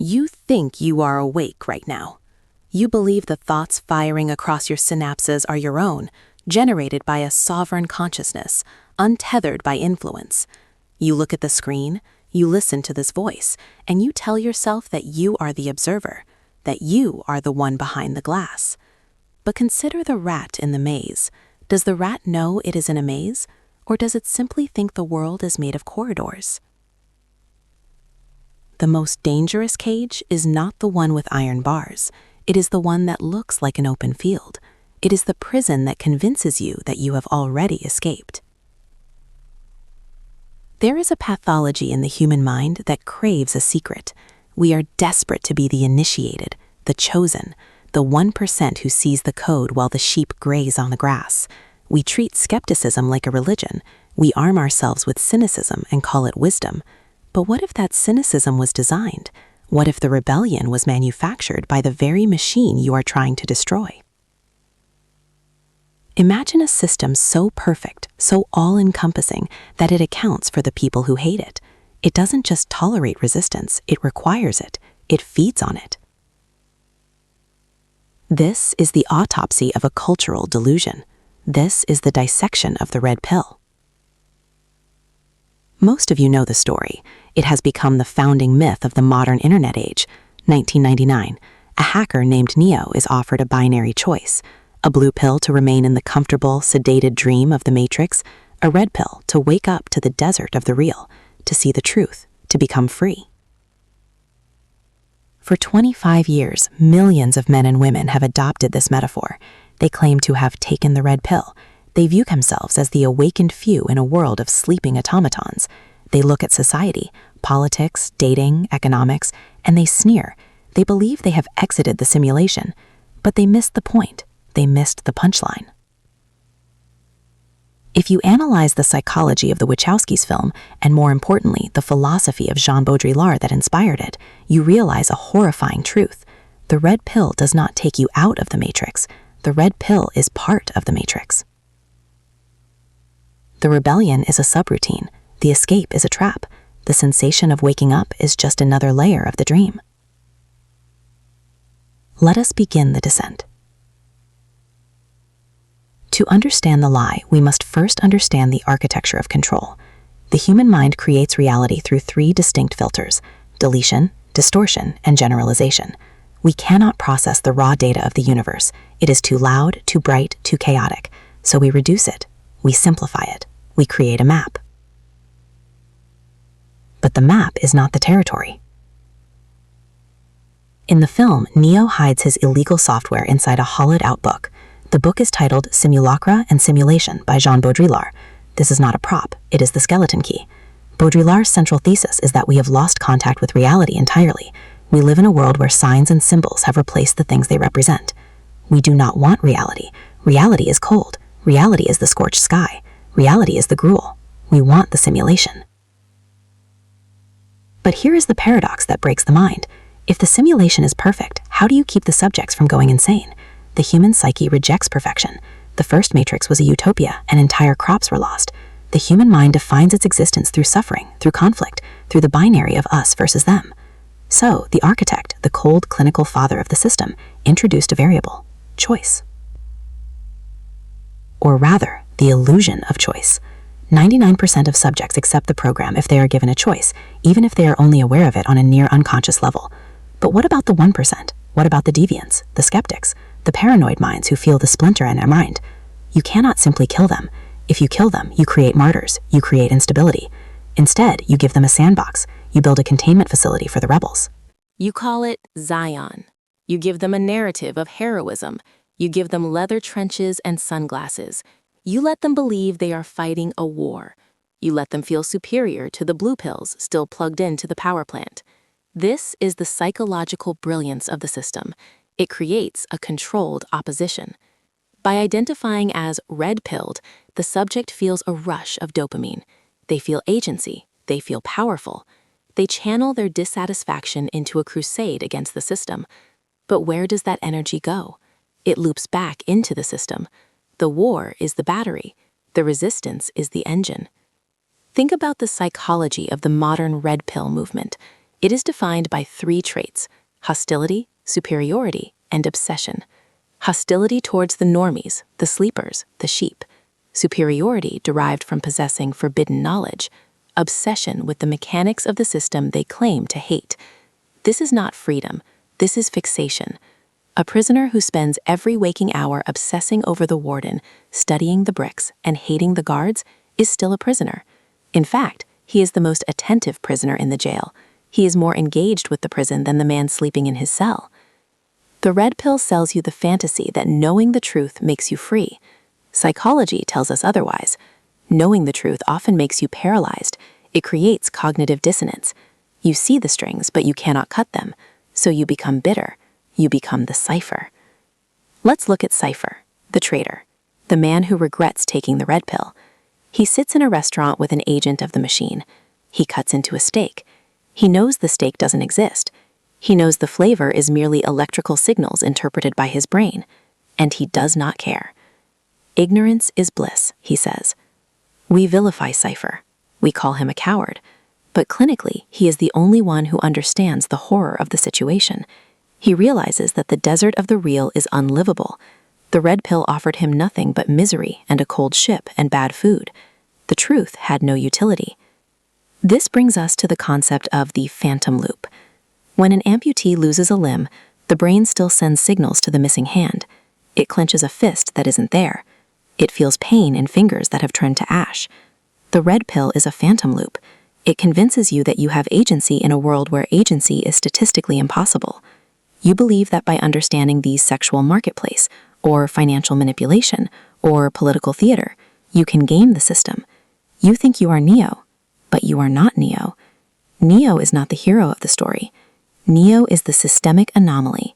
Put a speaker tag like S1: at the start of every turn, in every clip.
S1: You think you are awake right now. You believe the thoughts firing across your synapses are your own, generated by a sovereign consciousness, untethered by influence. You look at the screen, you listen to this voice, and you tell yourself that you are the observer, that you are the one behind the glass. But consider the rat in the maze. Does the rat know it is in a maze, or does it simply think the world is made of corridors? The most dangerous cage is not the one with iron bars. It is the one that looks like an open field. It is the prison that convinces you that you have already escaped. There is a pathology in the human mind that craves a secret. We are desperate to be the initiated, the chosen, the 1% who sees the code while the sheep graze on the grass. We treat skepticism like a religion. We arm ourselves with cynicism and call it wisdom. But what if that cynicism was designed? What if the rebellion was manufactured by the very machine you are trying to destroy? Imagine a system so perfect, so all-encompassing, that it accounts for the people who hate it. It doesn't just tolerate resistance, it requires it. It feeds on it. This is the autopsy of a cultural delusion. This is the dissection of the red pill. Most of you know the story. It has become the founding myth of the modern internet age. 1999, a hacker named Neo is offered a binary choice: a blue pill to remain in the comfortable, sedated dream of the Matrix, a red pill to wake up to the desert of the real, to see the truth, to become free. For 25 years, millions of men and women have adopted this metaphor. They claim to have taken the red pill. They view themselves as the awakened few in a world of sleeping automatons. They look at society, politics, dating, economics, and they sneer. They believe they have exited the simulation, but they missed the point. They missed the punchline. If you analyze the psychology of the Wachowskis film, and more importantly, the philosophy of Jean Baudrillard that inspired it, you realize a horrifying truth. The red pill does not take you out of the Matrix. The red pill is part of the Matrix. The rebellion is a subroutine. The escape is a trap. The sensation of waking up is just another layer of the dream. Let us begin the descent. To understand the lie, we must first understand the architecture of control. The human mind creates reality through 3 distinct filters: deletion, distortion, and generalization. We cannot process the raw data of the universe. It is too loud, too bright, too chaotic. So we reduce it. We simplify it. We create a map. But the map is not the territory. In the film, Neo hides his illegal software inside a hollowed-out book. The book is titled Simulacra and Simulation by Jean Baudrillard. This is not a prop, it is the skeleton key. Baudrillard's central thesis is that we have lost contact with reality entirely. We live in a world where signs and symbols have replaced the things they represent. We do not want reality. Reality is cold. Reality is the scorched sky. Reality is the gruel. We want the simulation. But here is the paradox that breaks the mind. If the simulation is perfect, how do you keep the subjects from going insane? The human psyche rejects perfection. The first Matrix was a utopia, and entire crops were lost. The human mind defines its existence through suffering, through conflict, through the binary of us versus them. So, the architect, the cold, clinical father of the system, introduced a variable: choice. Or rather, the illusion of choice. 99% of subjects accept the program if they are given a choice, even if they are only aware of it on a near unconscious level. But what about the 1%? What about the deviants, the skeptics, the paranoid minds who feel the splinter in their mind? You cannot simply kill them. If you kill them, you create martyrs, you create instability. Instead, you give them a sandbox. You build a containment facility for the rebels.
S2: You call it Zion. You give them a narrative of heroism. You give them leather trenches and sunglasses. You let them believe they are fighting a war. You let them feel superior to the blue pills still plugged into the power plant. This is the psychological brilliance of the system. It creates a controlled opposition. By identifying as red-pilled, the subject feels a rush of dopamine. They feel agency. They feel powerful. They channel their dissatisfaction into a crusade against the system. But where does that energy go? It loops back into the system. The war is the battery. The resistance is the engine. Think about the psychology of the modern red pill movement. It is defined by 3 traits: hostility, superiority, and obsession. Hostility towards the normies, the sleepers, the sheep. Superiority derived from possessing forbidden knowledge. Obsession with the mechanics of the system they claim to hate. This is not freedom. This is fixation. A prisoner who spends every waking hour obsessing over the warden, studying the bricks, and hating the guards is still a prisoner. In fact, he is the most attentive prisoner in the jail. He is more engaged with the prison than the man sleeping in his cell. The red pill sells you the fantasy that knowing the truth makes you free. Psychology tells us otherwise. Knowing the truth often makes you paralyzed. It creates cognitive dissonance. You see the strings, but you cannot cut them. So you become bitter. You become the cipher. Let's look at Cipher, the traitor, the man who regrets taking the red pill. He sits in a restaurant with an agent of the machine. He cuts into a steak. He knows the steak doesn't exist. He knows the flavor is merely electrical signals interpreted by his brain. And he does not care. Ignorance is bliss, he says. We vilify Cipher. We call him a coward. But clinically, he is the only one who understands the horror of the situation. He realizes that the desert of the real is unlivable. The red pill offered him nothing but misery and a cold ship and bad food. The truth had no utility. This brings us to the concept of the phantom loop. When an amputee loses a limb, the brain still sends signals to the missing hand. It clenches a fist that isn't there. It feels pain in fingers that have turned to ash. The red pill is a phantom loop. It convinces you that you have agency in a world where agency is statistically impossible. You believe that by understanding the sexual marketplace, or financial manipulation, or political theater, you can game the system. You think you are Neo, but you are not Neo. Neo is not the hero of the story. Neo is the systemic anomaly.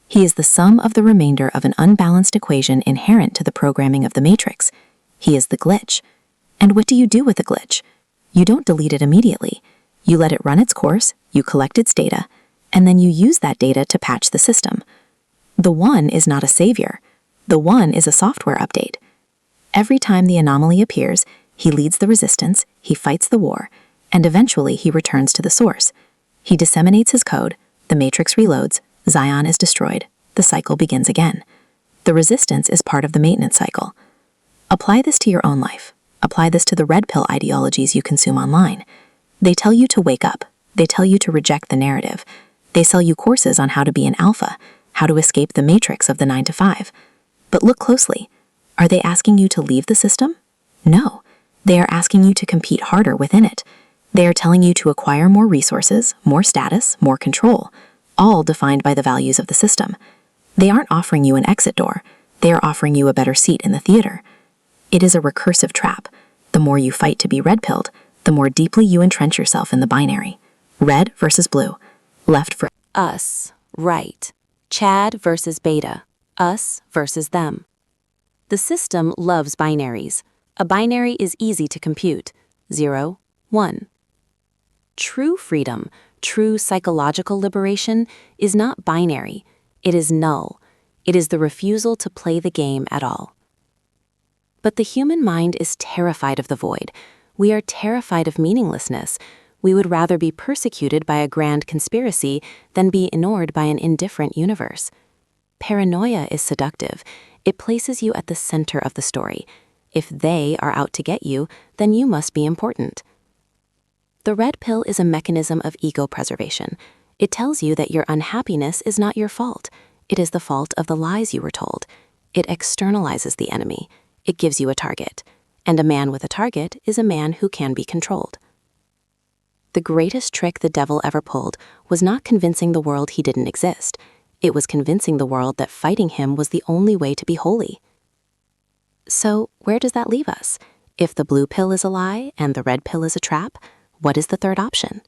S2: He is the sum of the remainder of an unbalanced equation inherent to the programming of the Matrix. He is the glitch. And what do you do with the glitch? You don't delete it immediately. You let it run its course, you collect its data, and then you use that data to patch the system. The one is not a savior. The one is a software update. Every time the anomaly appears, he leads the resistance, he fights the war, and eventually he returns to the source. He disseminates his code, the Matrix reloads, Zion is destroyed, the cycle begins again. The resistance is part of the maintenance cycle. Apply this to your own life. Apply this to the red pill ideologies you consume online. They tell you to wake up. They tell you to reject the narrative. They sell you courses on how to be an alpha, how to escape the matrix of the 9 to 5. But look closely. Are they asking you to leave the system? No. They are asking you to compete harder within it. They are telling you to acquire more resources, more status, more control, all defined by the values of the system. They aren't offering you an exit door. They are offering you a better seat in the theater. It is a recursive trap. The more you fight to be red-pilled, the more deeply you entrench yourself in the binary. Red versus blue. Left for
S1: us, right. Chad versus beta. Us versus them. The system loves binaries. A binary is easy to compute. 0, 1. True freedom, true psychological liberation, is not binary. It is null. It is the refusal to play the game at all. But the human mind is terrified of the void. We are terrified of meaninglessness. We would rather be persecuted by a grand conspiracy than be ignored by an indifferent universe. Paranoia is seductive. It places you at the center of the story. If they are out to get you, then you must be important. The red pill is a mechanism of ego preservation. It tells you that your unhappiness is not your fault. It is the fault of the lies you were told. It externalizes the enemy. It gives you a target. And a man with a target is a man who can be controlled. The greatest trick the devil ever pulled was not convincing the world he didn't exist. It was convincing the world that fighting him was the only way to be holy. So, where does that leave us? If the blue pill is a lie and the red pill is a trap, what is the third option?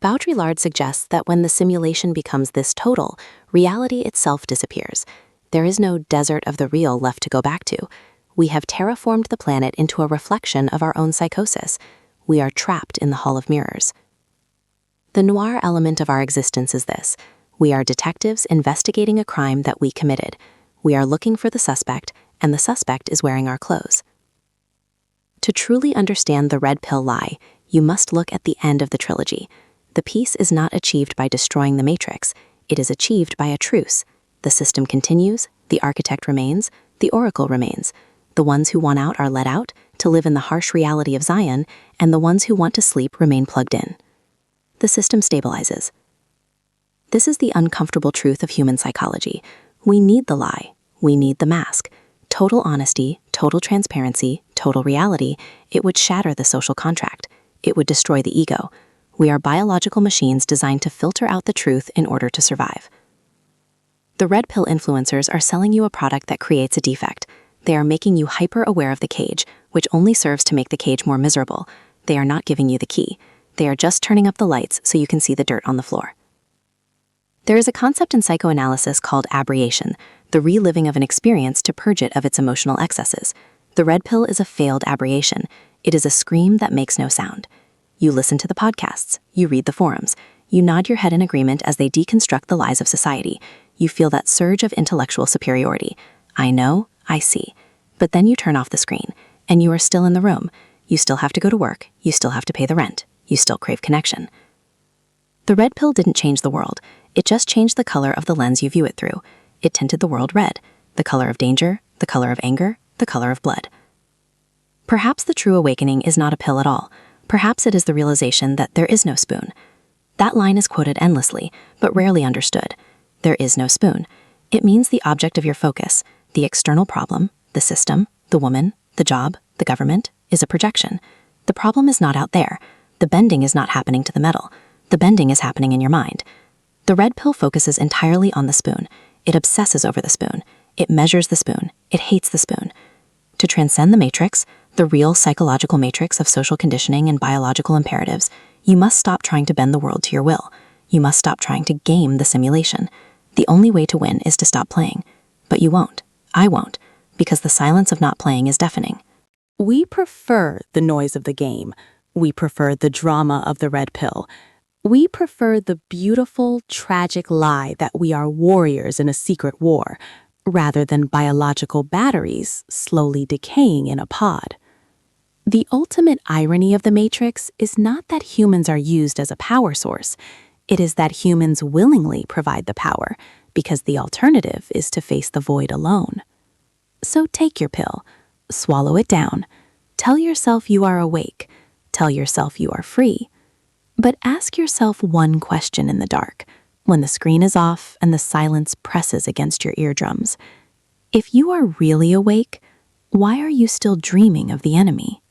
S1: Baudrillard suggests that when the simulation becomes this total, reality itself disappears. There is no desert of the real left to go back to. We have terraformed the planet into a reflection of our own psychosis. We are trapped in the Hall of Mirrors. The noir element of our existence is this. We are detectives investigating a crime that we committed. We are looking for the suspect, and the suspect is wearing our clothes. To truly understand the red pill lie, you must look at the end of the trilogy. The peace is not achieved by destroying the matrix. It is achieved by a truce. The system continues, the architect remains, the oracle remains. The ones who want out are let out to live in the harsh reality of Zion, and the ones who want to sleep remain plugged in. The system stabilizes. This is the uncomfortable truth of human psychology. We need the lie. We need the mask. Total honesty, total transparency, total reality. It would shatter the social contract. It would destroy the ego. We are biological machines designed to filter out the truth in order to survive. The red pill influencers are selling you a product that creates a defect. They are making you hyper-aware of the cage, which only serves to make the cage more miserable. They are not giving you the key. They are just turning up the lights so you can see the dirt on the floor. There is a concept in psychoanalysis called aberration, the reliving of an experience to purge it of its emotional excesses. The red pill is a failed aberration. It is a scream that makes no sound. You listen to the podcasts, you read the forums, you nod your head in agreement as they deconstruct the lies of society. You feel that surge of intellectual superiority. I know, I see. But then you turn off the screen, and you are still in the room. You still have to go to work, you still have to pay the rent, you still crave connection. The red pill didn't change the world. It just changed the color of the lens you view it through. It tinted the world red, the color of danger, the color of anger, the color of blood. Perhaps the true awakening is not a pill at all. Perhaps it is the realization that there is no spoon. That line is quoted endlessly, but rarely understood. There is no spoon. It means the object of your focus, the external problem, the system, the woman, the job, the government, is a projection. The problem is not out there. The bending is not happening to the metal. The bending is happening in your mind. The red pill focuses entirely on the spoon. It obsesses over the spoon. It measures the spoon. It hates the spoon. To transcend the matrix, the real psychological matrix of social conditioning and biological imperatives, you must stop trying to bend the world to your will. You must stop trying to game the simulation. The only way to win is to stop playing. But you won't. I won't, because the silence of not playing is deafening.
S2: We prefer the noise of the game. We prefer the drama of the red pill. We prefer the beautiful, tragic lie that we are warriors in a secret war, rather than biological batteries slowly decaying in a pod. The ultimate irony of the Matrix is not that humans are used as a power source. It is that humans willingly provide the power, because the alternative is to face the void alone. So take your pill, swallow it down, tell yourself you are awake, tell yourself you are free. But ask yourself one question in the dark, when the screen is off and the silence presses against your eardrums. If you are really awake, why are you still dreaming of the enemy?